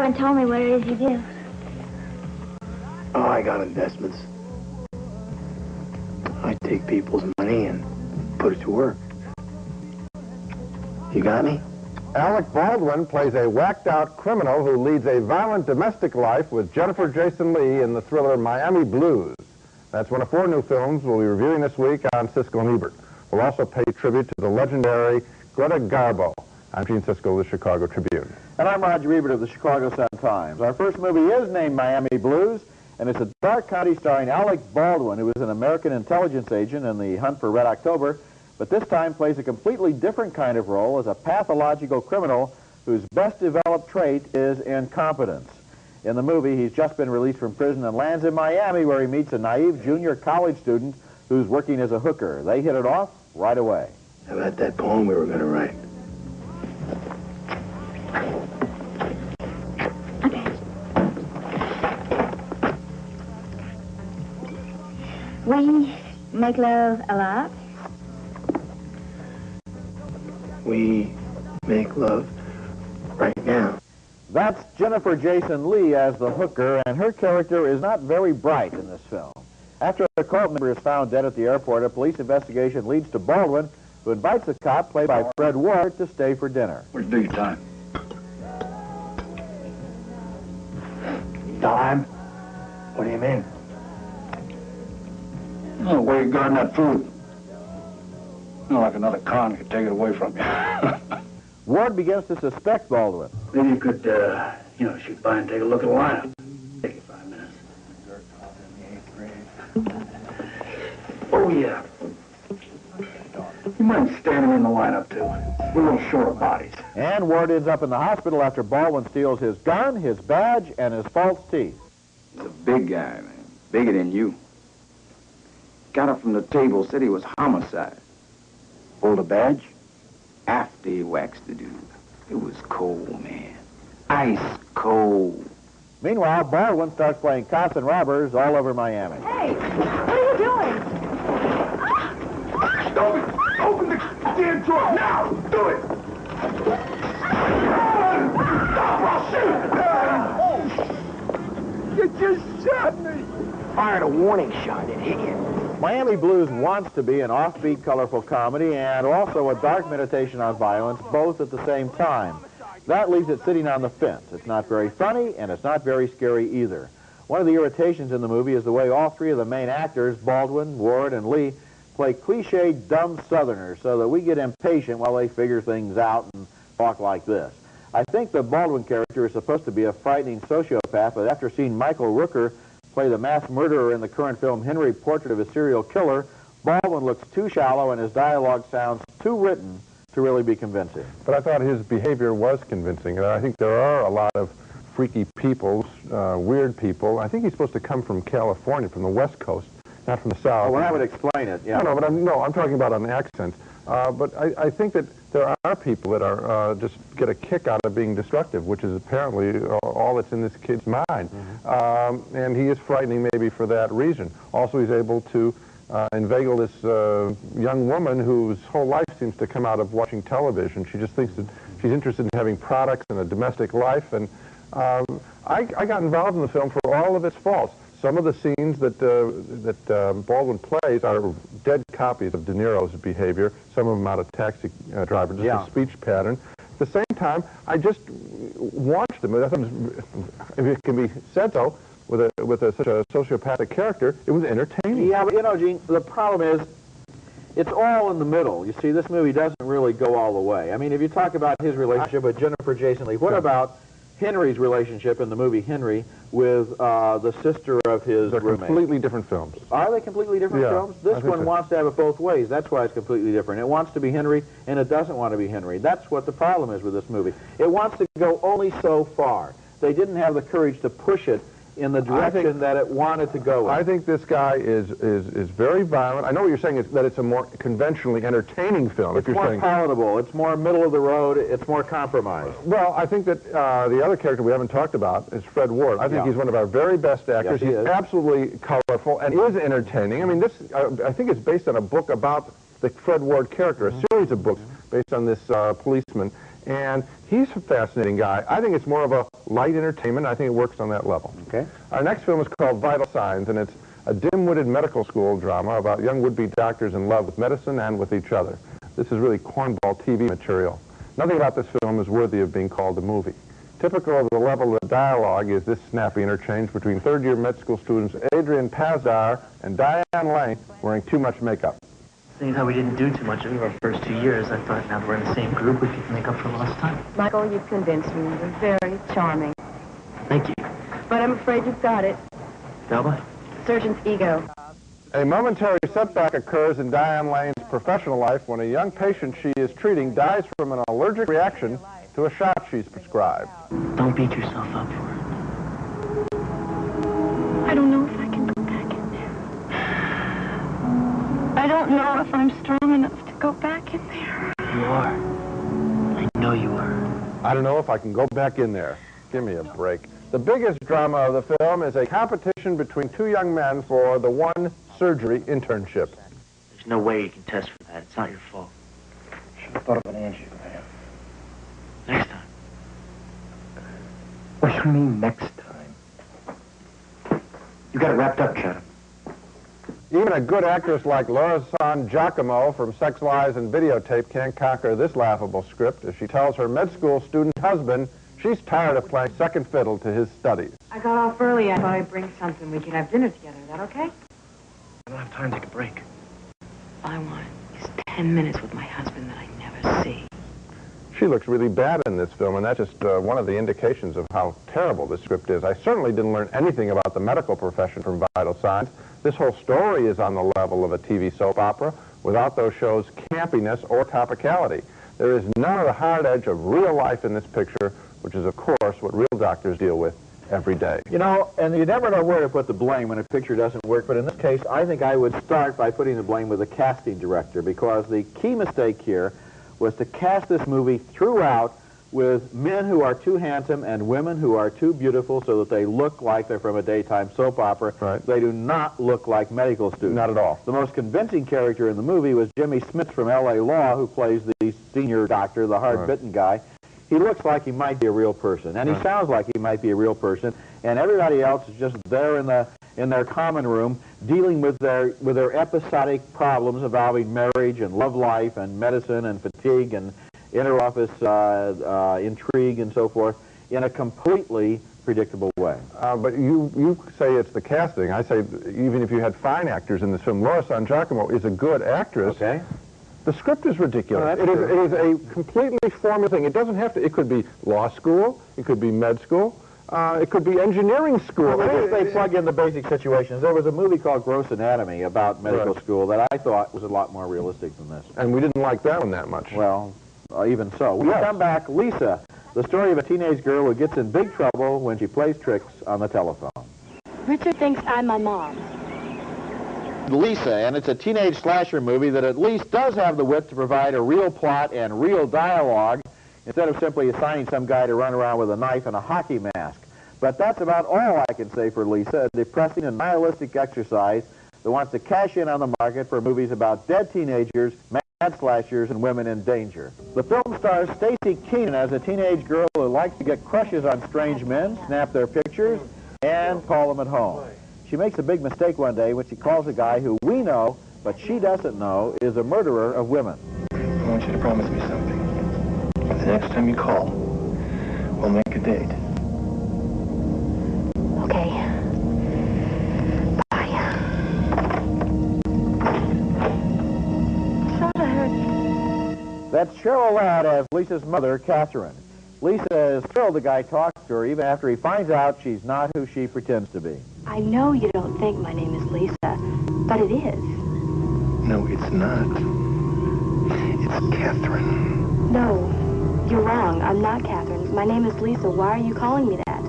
haven't told me what it is you do. Oh, I got investments. I take people's money and put it to work. You got me? Alec Baldwin plays a whacked-out criminal who leads a violent domestic life with Jennifer Jason Leigh in the thriller Miami Blues. That's one of 4 new films we'll be reviewing this week on Siskel and Ebert. We'll also pay tribute to the legendary Greta Garbo. I'm Gene Siskel of the Chicago Tribune. And I'm Roger Ebert of the Chicago Sun-Times. Our first movie is named Miami Blues, and it's a dark comedy starring Alec Baldwin, who is an American intelligence agent in the Hunt for Red October, but this time plays a completely different kind of role as a pathological criminal whose best developed trait is incompetence. In the movie, he's just been released from prison and lands in Miami, where he meets a naive junior college student who's working as a hooker. They hit it off right away. How about that poem we were going to write? We make love a lot. We make love right now. That's Jennifer Jason Leigh as the hooker, and her character is not very bright in this film. After a cult member is found dead at the airport, a police investigation leads to Baldwin, who invites the cop, played by Fred Ward, to stay for dinner. Where'd you do your time? Time? What do you mean? Oh, where you guarding that food? You know, like another con could take it away from you. Ward begins to suspect Baldwin. Maybe you could, shoot by and take a look at the lineup. Take you 5 minutes. Oh, yeah. You mind standing in the lineup, too? We're a little short of bodies. And Ward ends up in the hospital after Baldwin steals his gun, his badge, and his false teeth. He's a big guy, man. Bigger than you. Got up from the table, said he was homicide. Hold a badge? After he waxed the dude. It was cold, man. Ice cold. Meanwhile, Baldwin starts playing cops and robbers all over Miami. Hey, what are you doing? Open the damn door now! Do it! Stop! I'll shoot! You just shot me! Fired a warning shot. It hit you. Miami Blues wants to be an offbeat, colorful comedy and also a dark meditation on violence, both at the same time. That leaves it sitting on the fence. It's not very funny, and it's not very scary either. One of the irritations in the movie is the way all 3 of the main actors, Baldwin, Ward, and Leigh, play cliched dumb Southerners so that we get impatient while they figure things out and talk like this. I think the Baldwin character is supposed to be a frightening sociopath, but after seeing Michael Rooker play the mass murderer in the current film Henry, Portrait of a Serial Killer, Baldwin looks too shallow and his dialogue sounds too written to really be convincing. But I thought his behavior was convincing. I think there are a lot of freaky people, weird people. I think he's supposed to come from California, from the West Coast, not from the South. Oh, well, that would explain it, yeah. No, but I'm talking about an accent. But I think that there are people that are just get a kick out of being destructive, which is apparently all that's in this kid's mind. Mm-hmm. And he is frightening maybe for that reason. Also, he's able to inveigle this young woman whose whole life seems to come out of watching television. She just thinks that she's interested in having products and a domestic life. And I got involved in the film for all of its faults. Some of the scenes that Baldwin plays are dead copies of De Niro's behavior, some of them out of Taxi Driver, just a speech pattern. At the same time, I just watched him. If it can be said so, with such a sociopathic character, it was entertaining. Yeah, but you know, Gene, the problem is, it's all in the middle. You see, this movie doesn't really go all the way. I mean, if you talk about his relationship with Jennifer Jason Leigh, what about Henry's relationship in the movie Henry with the sister of his They're roommate? Completely different films. Are they completely different films? This one wants to have it both ways. That's why it's completely different. It wants to be Henry, and it doesn't want to be Henry. That's what the problem is with this movie. It wants to go only so far. They didn't have the courage to push it in the direction that it wanted to go in. I think this guy is very violent. I know what you're saying is that it's a more conventionally entertaining film. It's more palatable. It's more middle of the road. It's more compromised. Well, I think that the other character we haven't talked about is Fred Ward. I think he's one of our very best actors. Yes, he is. Absolutely colorful and is entertaining. I mean, this I think it's based on a book about the Fred Ward character, a series of books based on this policeman. And he's a fascinating guy. I think it's more of a light entertainment. I think it works on that level. Okay. Our next film is called Vital Signs, and it's a dim-witted medical school drama about young would-be doctors in love with medicine and with each other. This is really cornball TV material. Nothing about this film is worthy of being called a movie. Typical of the level of dialogue is this snappy interchange between third-year med school students Adrian Pazdar and Diane Lane wearing too much makeup. Seeing how we didn't do too much over our first 2 years, I thought now that we're in the same group, we could make up for lost time. Michael, you've convinced me. You're very charming. Thank you. But I'm afraid you've got it. Delma? Surgeon's ego. A momentary setback occurs in Diane Lane's professional life when a young patient she is treating dies from an allergic reaction to a shot she's prescribed. Don't beat yourself up for it. I don't know if I can go back in there. I don't know if I'm strong enough to go back in there. You are. I know you are. I don't know if I can go back in there. Give me a break. The biggest drama of the film is a competition between two young men for the one surgery internship. There's no way you can test for that. It's not your fault. Should have thought of an answer, man. Next time. What do you mean next time? You got it wrapped up, Chatham. Even a good actress like Laura San Giacomo from Sex, Lies, and Videotape can't conquer this laughable script as she tells her med school student husband she's tired of playing second fiddle to his studies. I got off early. I thought I'd bring something. We could have dinner together. Is that okay? I don't have time to take a break. All I want is 10 minutes with my husband that I never see. She looks really bad in this film, and that's just one of the indications of how terrible this script is. I certainly didn't learn anything about the medical profession from Vital Signs. This whole story is on the level of a TV soap opera without those shows' campiness or topicality. There is none of the hard edge of real life in this picture, which is, of course, what real doctors deal with every day. You know, and you never know where to put the blame when a picture doesn't work, but in this case, I think I would start by putting the blame with the casting director, because the key mistake here was to cast this movie throughout with men who are too handsome and women who are too beautiful so that they look like they're from a daytime soap opera. Right. They do not look like medical students. Not at all. The most convincing character in the movie was Jimmy Smith from L.A. Law, who plays the senior doctor, the hard-bitten guy. He looks like he might be a real person, and he sounds like he might be a real person, and everybody else is just there in their common room dealing with their episodic problems involving marriage and love life and medicine and fatigue and interoffice intrigue and so forth in a completely predictable way. But you say it's the casting. I say even if you had fine actors in this film, Laura San Giacomo is a good actress. Okay. The script is ridiculous. Oh, It is a completely formula thing. It doesn't have to, it could be law school, it could be med school, it could be engineering school. Well, they plug in the basic situations. There was a movie called Gross Anatomy about medical school that I thought was a lot more realistic than this. And we didn't like that one that much. Well, even so. When we come back, Lisa, the story of a teenage girl who gets in big trouble when she plays tricks on the telephone. Richard thinks I'm my mom. Lisa, and it's a teenage slasher movie that at least does have the wit to provide a real plot and real dialogue instead of simply assigning some guy to run around with a knife and a hockey mask. But that's about all I can say for Lisa, a depressing and nihilistic exercise that wants to cash in on the market for movies about dead teenagers, mad slashers, and women in danger. The film stars Stacy Keenan as a teenage girl who likes to get crushes on strange men, snap their pictures, and call them at home. She makes a big mistake one day when she calls a guy who we know, but she doesn't know, is a murderer of women. I want you to promise me something. The next time you call, we'll make a date. Okay. Bye. Thought I heard... That's Cheryl Ladd as Lisa's mother, Catherine. Lisa is thrilled the guy talks to her even after he finds out she's not who she pretends to be. I know you don't think my name is Lisa, but it is. No, it's not. It's Catherine. No, you're wrong. I'm not Catherine. My name is Lisa. Why are you calling me that?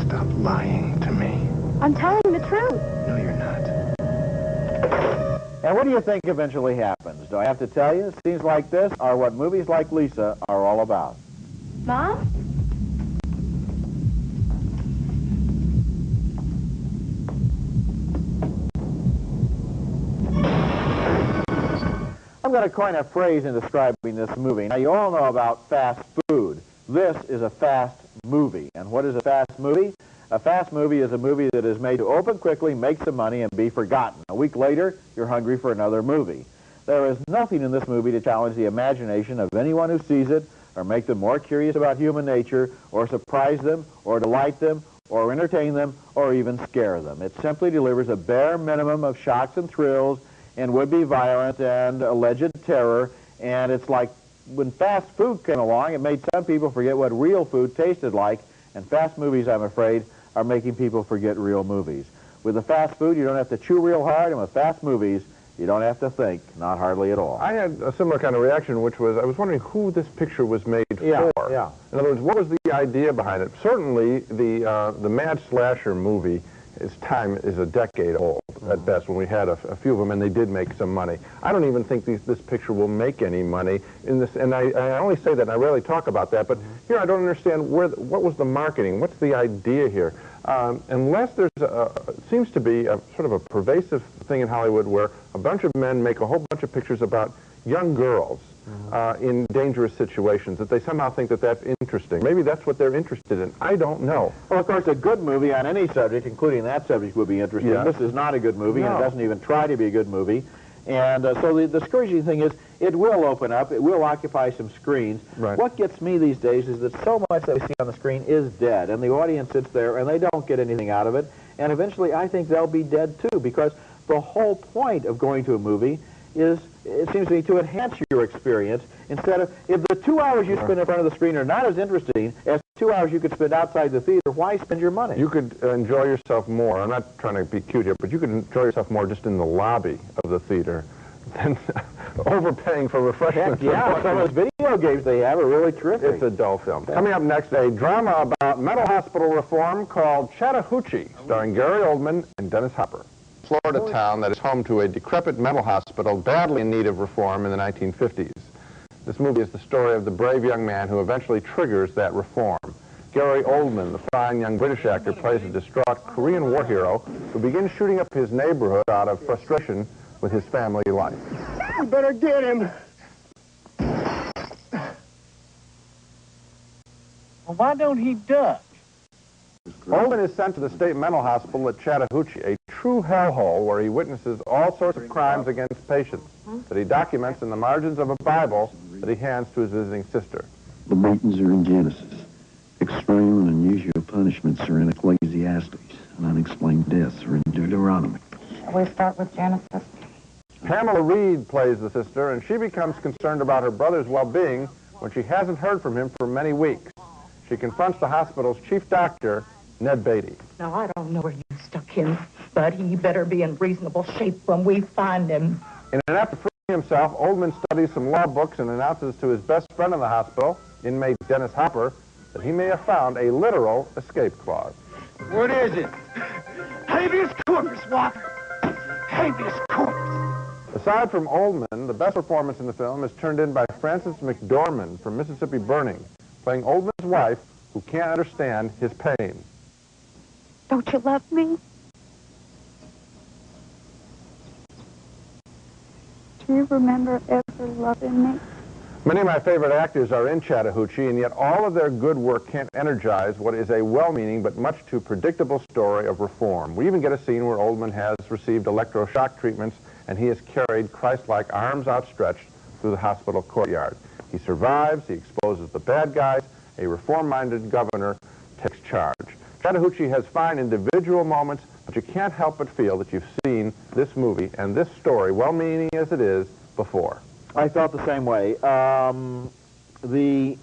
Stop lying to me. I'm telling the truth. No, you're not. And what do you think eventually happens? Do I have to tell you? Scenes like this are what movies like Lisa are all about. Mom? I'm going to coin a phrase in describing this movie. Now, you all know about fast food. This is a fast movie. And what is a fast movie? A fast movie is a movie that is made to open quickly, make some money, and be forgotten. A week later, you're hungry for another movie. There is nothing in this movie to challenge the imagination of anyone who sees it, or make them more curious about human nature, or surprise them, or delight them, or entertain them, or even scare them. It simply delivers a bare minimum of shocks and thrills, and would-be violence and alleged terror, and it's like when fast food came along, it made some people forget what real food tasted like, and fast movies, I'm afraid, are making people forget real movies. With the fast food, you don't have to chew real hard, and with fast movies, you don't have to think, not hardly at all. I had a similar kind of reaction, which was, I was wondering who this picture was made for. Yeah. In other words, what was the idea behind it? Certainly, the Mad Slasher movie, its time is a decade old at best, when we had a few of them, and they did make some money. I don't even think this picture will make any money in this, and I only say that, and I rarely talk about that, but here I don't understand what was the marketing, what's the idea here? Unless there's seems to be a sort of a pervasive thing in Hollywood where a bunch of men make a whole bunch of pictures about young girls in dangerous situations, that they somehow think that that's interesting. Maybe that's what they're interested in. I don't know. Well, of course, a good movie on any subject, including that subject, would be interesting. Yeah. This is not a good movie, and it doesn't even try to be a good movie. And so the discouraging thing is, it will open up, it will occupy some screens. Right. What gets me these days is that so much that we see on the screen is dead, and the audience sits there and they don't get anything out of it. And eventually, I think they'll be dead too, because the whole point of going to a movie is, it seems to me, to enhance your experience, instead of, if the 2 hours you spend in front of the screen are not as interesting as 2 hours you could spend outside the theater, why spend your money? You could enjoy yourself more. I'm not trying to be cute here, but you could enjoy yourself more just in the lobby of the theater than overpaying for refreshments. Heck, yeah, some of those video games they have are really terrific. It's a dull film. Coming up next, a drama about mental hospital reform called Chattahoochee, starring Gary Oldman and Dennis Hopper. Florida town that is home to a decrepit mental hospital badly in need of reform in the 1950s. This movie is the story of the brave young man who eventually triggers that reform. Gary Oldman, the fine young British actor, plays a distraught Korean war hero who begins shooting up his neighborhood out of frustration with his family life. You better get him. Well, why don't he duck? Oldman is sent to the state mental hospital at Chattahoochee, a true hellhole where he witnesses all sorts of crimes against patients that he documents in the margins of a Bible that he hands to his visiting sister. The beatings are in Genesis. Extreme and unusual punishments are in Ecclesiastes, and unexplained deaths are in Deuteronomy. Shall we start with Genesis? Pamela Reed plays the sister, and she becomes concerned about her brother's well-being when she hasn't heard from him for many weeks. She confronts the hospital's chief doctor, Ned Beatty. Now, I don't know where you stuck him, but he better be in reasonable shape when we find him. In an effort to free himself, Oldman studies some law books and announces to his best friend in the hospital, inmate Dennis Hopper, that he may have found a literal escape clause. What is it? Habeas corpus, Walker. Habeas corpus. Aside from Oldman, the best performance in the film is turned in by Frances McDormand from Mississippi Burning, playing Oldman's wife who can't understand his pain. Don't you love me? Do you remember ever loving me? Many of my favorite actors are in Chattahoochee, and yet all of their good work can't energize what is a well-meaning but much too predictable story of reform. We even get a scene where Oldman has received electroshock treatments and he is carried Christ-like, arms outstretched, through the hospital courtyard. He survives, he exposes the bad guys, a reform-minded governor takes charge. Chattahoochee has fine individual moments, but you can't help but feel that you've seen this movie and this story, well-meaning as it is, before. I felt the same way. The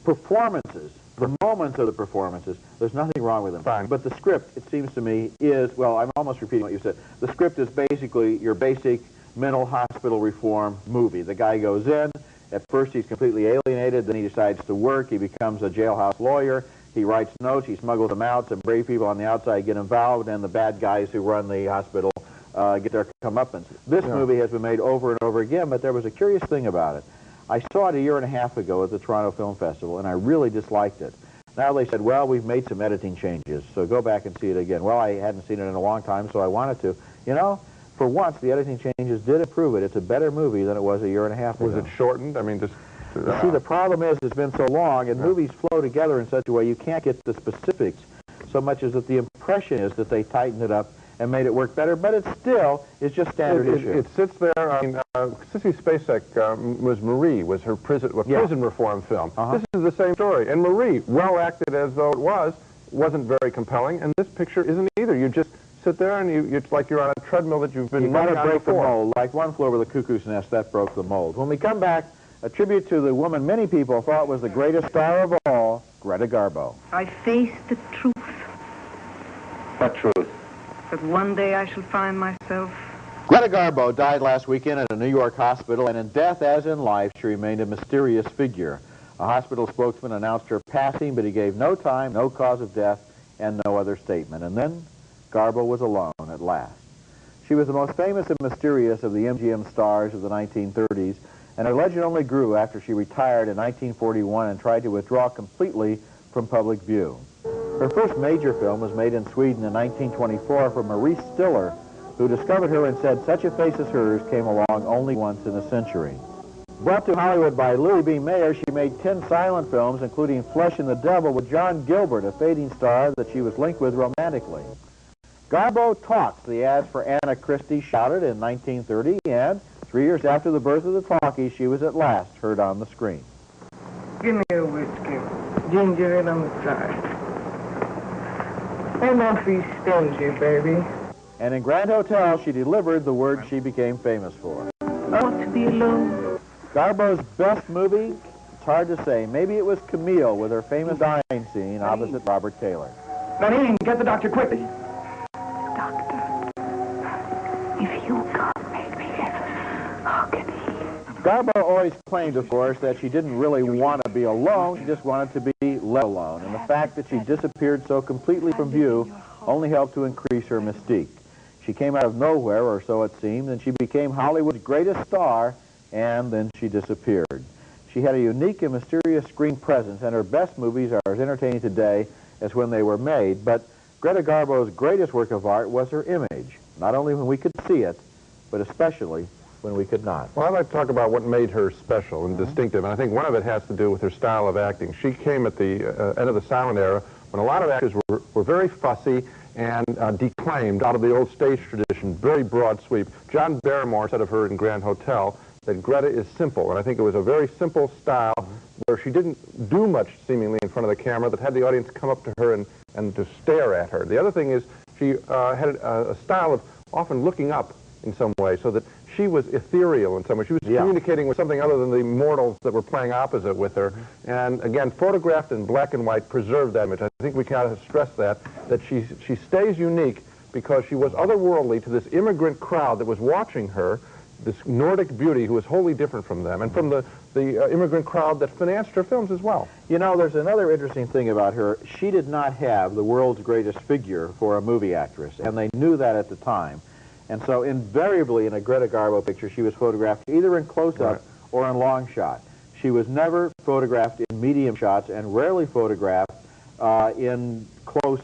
performances, the moments of the performances, there's nothing wrong with them. Fine. But the script, it seems to me, is, well, I'm almost repeating what you said. The script is basically your basic mental hospital reform movie. The guy goes in, at first he's completely alienated, then he decides to work, he becomes a jailhouse lawyer, he writes notes, he smuggles them out, some brave people on the outside get involved, and the bad guys who run the hospital get their comeuppance. This movie has been made over and over again, but there was a curious thing about it. I saw it a year and a half ago at the Toronto Film Festival, and I really disliked it. Now they said, well, we've made some editing changes, so go back and see it again. Well, I hadn't seen it in a long time, so I wanted to. You know, for once, the editing changes did improve it. It's a better movie than it was a year and a half ago. Was it shortened? I mean, just... You see, the problem is it's been so long, and movies flow together in such a way you can't get the specifics so much as that the impression is that they tightened it up and made it work better, but it still is just standard issue. It sits there. I mean, Sissy Spacek was Marie, was her prison reform film. This is the same story. And Marie, well acted as though it wasn't very compelling, and this picture isn't either. You just sit there and it's like you're on a treadmill that you've been running on before. You gotta break the mold. Like One Flew Over the Cuckoo's Nest, that broke the mold. When we come back, a tribute to the woman many people thought was the greatest star of all, Greta Garbo. I face the truth. What truth? That one day I shall find myself. Greta Garbo died last weekend at a New York hospital, and in death as in life, she remained a mysterious figure. A hospital spokesman announced her passing, but he gave no time, no cause of death, and no other statement. And then Garbo was alone at last. She was the most famous and mysterious of the MGM stars of the 1930s, and her legend only grew after she retired in 1941 and tried to withdraw completely from public view. Her first major film was made in Sweden in 1924 for Marie Stiller, who discovered her and said such a face as hers came along only once in a century. Brought to Hollywood by Louis B. Mayer, she made 10 silent films, including Flesh and the Devil with John Gilbert, a fading star that she was linked with romantically. Garbo Talks, the ads for Anna Christie, shouted in 1930, and 3 years after the birth of the talkie, she was at last heard on the screen. Give me a whiskey, ginger ale on the side. And don't be stingy, baby. And in Grand Hotel, she delivered the word she became famous for. I want to be alone. Garbo's best movie? It's hard to say. Maybe it was Camille with her famous dying scene opposite Robert Taylor. Nadine, get the doctor quickly. Doctor, if you can't make me live, how can he? Garbo always claimed, of course, that she didn't really want to be alone. She just wanted to be let alone. And the fact that she disappeared so completely from view only helped to increase her mystique. She came out of nowhere, or so it seemed, and she became Hollywood's greatest star, and then she disappeared. She had a unique and mysterious screen presence, and her best movies are as entertaining today as when they were made, but Greta Garbo's greatest work of art was her image, not only when we could see it, but especially when we could not. Well, I'd like to talk about what made her special and distinctive, and I think one of it has to do with her style of acting. She came at the end of the silent era when a lot of actors were very fussy and declaimed out of the old stage tradition, very broad sweep. John Barrymore said of her in Grand Hotel that Greta is simple, and I think it was a very simple style where she didn't do much seemingly in front of the camera that had the audience come up to her and to stare at her. The other thing is she had a style of often looking up in some way, so that she was ethereal in some way. She was communicating with something other than the mortals that were playing opposite with her. And again, photographed in black and white preserved that image. I think we gotta stress that she stays unique because she was otherworldly to this immigrant crowd that was watching her, this Nordic beauty who was wholly different from them, and from the immigrant crowd that financed her films as well. You know, there's another interesting thing about her. She did not have the world's greatest figure for a movie actress, and they knew that at the time. And so invariably in a Greta Garbo picture, she was photographed either in close-up or in long shot. She was never photographed in medium shots and rarely photographed in close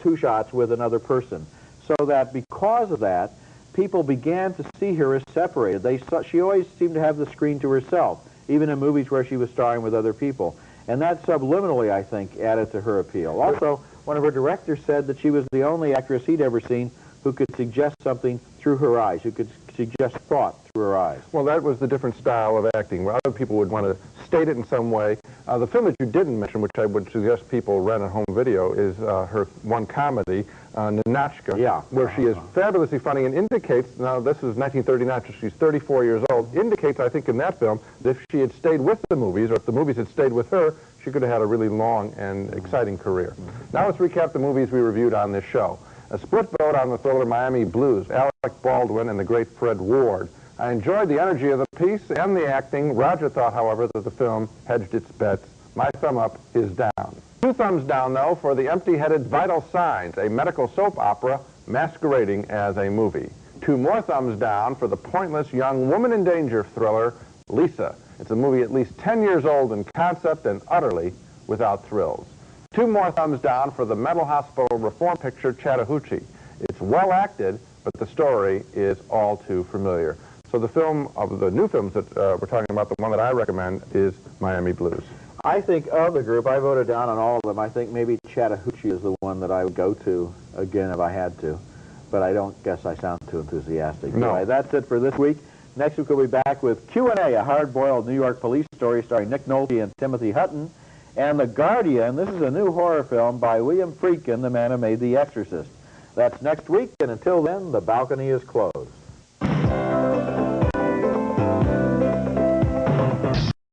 two shots with another person. So that because of that, people began to see her as separated. She always seemed to have the screen to herself, even in movies where she was starring with other people. And that subliminally, I think, added to her appeal. Also, one of her directors said that she was the only actress he'd ever seen who could suggest something through her eyes, who could suggest thought through her eyes. Well, that was the different style of acting, where other people would want to state it in some way. The film that you didn't mention, which I would suggest people rent at home video, is her one comedy, Ninotchka, where she is fabulously funny and indicates, now this is 1939, so she's 34 years old, indicates, I think, in that film, that if she had stayed with the movies, or if the movies had stayed with her, she could have had a really long and exciting career. Now let's recap the movies we reviewed on this show. A split vote on the thriller Miami Blues, Alec Baldwin and the great Fred Ward. I enjoyed the energy of the piece and the acting. Roger thought, however, that the film hedged its bets. My thumb up is down. 2 thumbs down, though, for The Empty-Headed Vital Signs, a medical soap opera masquerading as a movie. 2 more thumbs down for the pointless young woman in danger thriller, Lisa. It's a movie at least 10 years old in concept and utterly without thrills. 2 more thumbs down for the mental hospital reform picture, Chattahoochee. It's well acted, but the story is all too familiar. So the film, of the new films that we're talking about, the one that I recommend is Miami Blues. I think of the group, I voted down on all of them. I think maybe Chattahoochee is the one that I would go to again if I had to. But I don't guess I sound too enthusiastic. No. Anyway, that's it for this week. Next week we'll be back with Q&A, a hard-boiled New York police story starring Nick Nolte and Timothy Hutton. And The Guardian, this is a new horror film by William Friedkin, the man who made The Exorcist. That's next week, and until then, the balcony is closed.